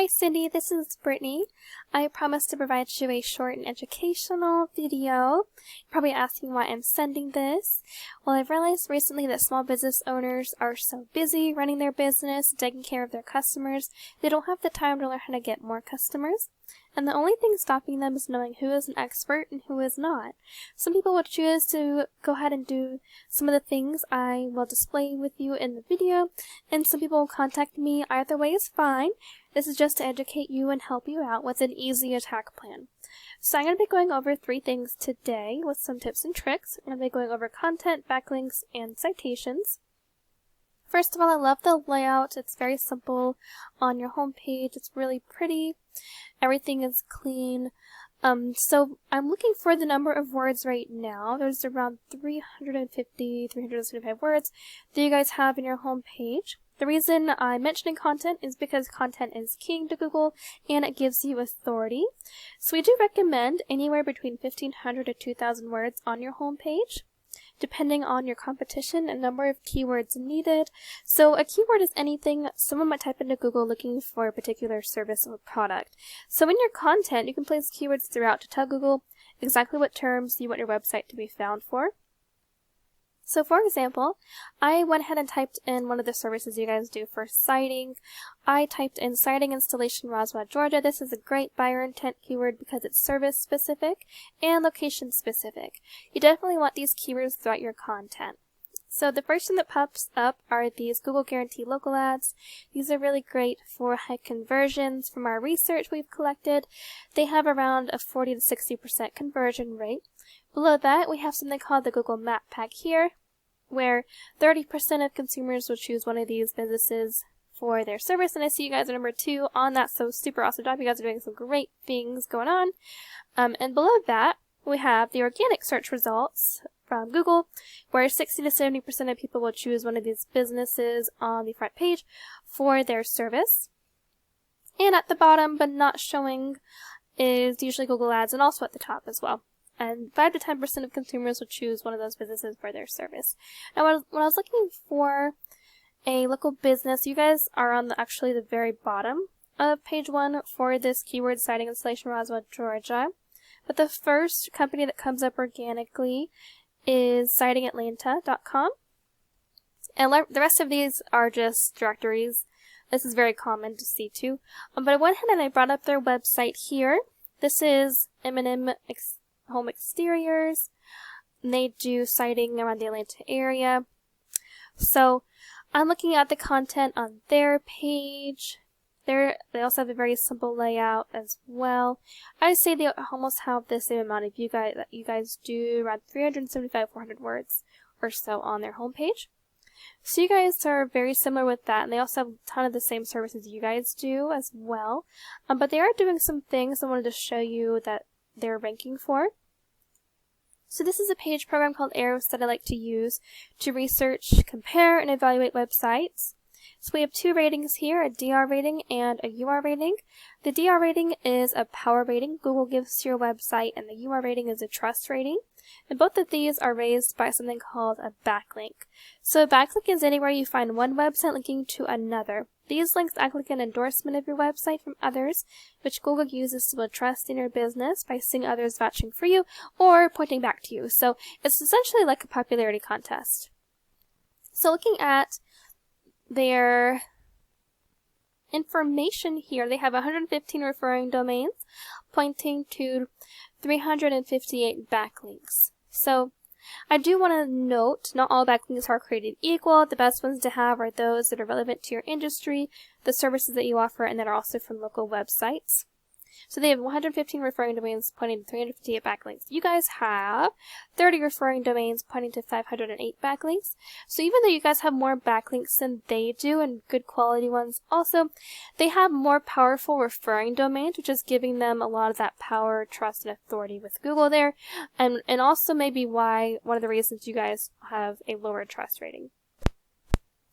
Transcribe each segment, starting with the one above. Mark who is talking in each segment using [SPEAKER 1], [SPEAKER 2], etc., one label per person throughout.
[SPEAKER 1] Hi Cindy, this is Brittany. I promised to provide you a short and educational video. You're probably asking why I'm sending this. Well, I've realized recently that small business owners are so busy running their business, taking care of their customers, they don't have the time to learn how to get more customers. And the only thing stopping them is knowing who is an expert and who is not. Some people will choose to go ahead and do some of the things I will display with you in the video, and some people will contact me. Either way is fine. This is just to educate you and help you out with an easy attack plan. So I'm going to be going over 3 things today with some tips and tricks. I'm going to be going over content, backlinks, and citations. First of all, I love the layout. It's very simple on your home page. It's really pretty. Everything is clean. So I'm looking for the number of words right now. There's around 375 words that you guys have in your home page. The reason I'm mentioning content is because content is king to Google and it gives you authority. So we do recommend anywhere between 1,500 to 2,000 words on your home page, depending on your competition and number of keywords needed. So a keyword is anything someone might type into Google looking for a particular service or product. So in your content, you can place keywords throughout to tell Google exactly what terms you want your website to be found for. So for example, I went ahead and typed in one of the services you guys do for siding. I typed in siding installation Roswell, Georgia. This is a great buyer intent keyword because it's service specific and location specific. You definitely want these keywords throughout your content. So the first thing that pops up are these Google Guarantee local ads. These are really great for high conversions. From our research we've collected, they have around a 40 to 60% conversion rate. Below that, we have something called the Google Map Pack here, where 30% of consumers will choose one of these businesses for their service. And I see you guys are number 2 on that, so super awesome job. You guys are doing some great things going on. And below that, we have the organic search results from Google, where 60 to 70% of people will choose one of these businesses on the front page for their service. And at the bottom, but not showing, is usually Google Ads, and also at the top as well. And 5 to 10% of consumers will choose one of those businesses for their service. Now, when I was looking for a local business, you guys are on actually the very bottom of page 1 for this keyword, siding installation Roswell, Georgia. But the first company that comes up organically is sidingatlanta.com. And the rest of these are just directories. This is very common to see too. But I went ahead and I brought up their website here. This is M&M Home Exteriors, and they do siding around the Atlanta area. So I'm looking at the content on their page. They also have a very simple layout as well. I would say they almost have the same amount of that you guys do, around 375, 400 words or so on their homepage. So you guys are very similar with that, and they also have a ton of the same services you guys do as well. But they are doing some things I wanted to show you that they're ranking for. So this is a page program called Arrows that I like to use to research, compare, and evaluate websites. So we have 2 ratings here, a DR rating and a UR rating. The DR rating is a power rating Google gives to your website, and the UR rating is a trust rating. And both of these are raised by something called a backlink. So a backlink is anywhere you find one website linking to another. These links act like an endorsement of your website from others, which Google uses to build trust in your business by seeing others vouching for you or pointing back to you. So it's essentially like a popularity contest. So looking at their information here, they have 115 referring domains pointing to 358 backlinks. So I do want to note, not all backlinks are created equal. The best ones to have are those that are relevant to your industry, the services that you offer, and that are also from local websites. So they have 115 referring domains pointing to 358 backlinks. You guys have 30 referring domains pointing to 508 backlinks. So even though you guys have more backlinks than they do, and good quality ones also, they have more powerful referring domains, which is giving them a lot of that power, trust, and authority with Google there. And also maybe why one of the reasons you guys have a lower trust rating.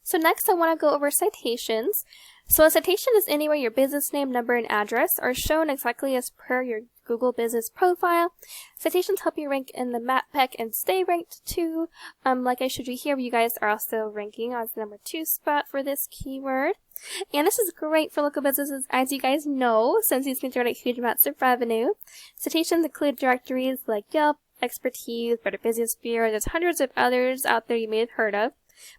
[SPEAKER 1] So next I want to go over citations. So a citation is anywhere your business name, number, and address are shown exactly as per your Google Business Profile. Citations help you rank in the map pack and stay ranked too. Like I showed you here, you guys are also ranking as the number 2 spot for this keyword. And this is great for local businesses, as you guys know, since these can generate huge amounts of revenue. Citations include directories like Yelp, Expertise, Better Business Bureau. There's hundreds of others out there you may have heard of.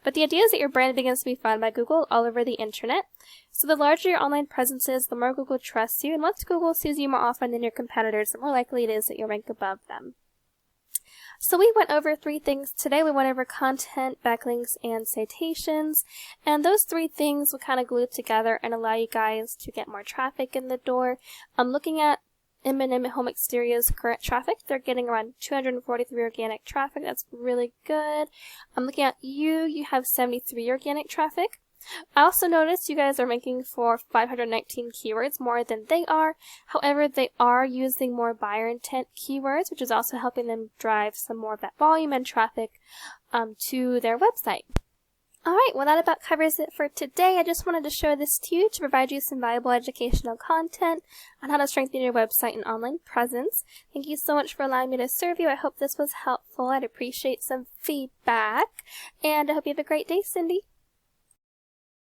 [SPEAKER 1] But the idea is that your brand begins to be found by Google all over the internet. So the larger your online presence is, the more Google trusts you, and once Google sees you more often than your competitors, the more likely it is that you'll rank above them. So we went over 3 things today. We went over content, backlinks, and citations. And those 3 things will kind of glue together and allow you guys to get more traffic in the door. Looking at M&M Home Exterior's current traffic, they're getting around 243 organic traffic. That's really good. I'm looking at you have 73 organic traffic. I also noticed you guys are ranking for 519 keywords more than they are. However, they are using more buyer intent keywords, which is also helping them drive some more of that volume and traffic to their website. Alright, well that about covers it for today. I just wanted to show this to you to provide you some valuable educational content on how to strengthen your website and online presence. Thank you so much for allowing me to serve you. I hope this was helpful. I'd appreciate some feedback. And I hope you have a great day, Cindy.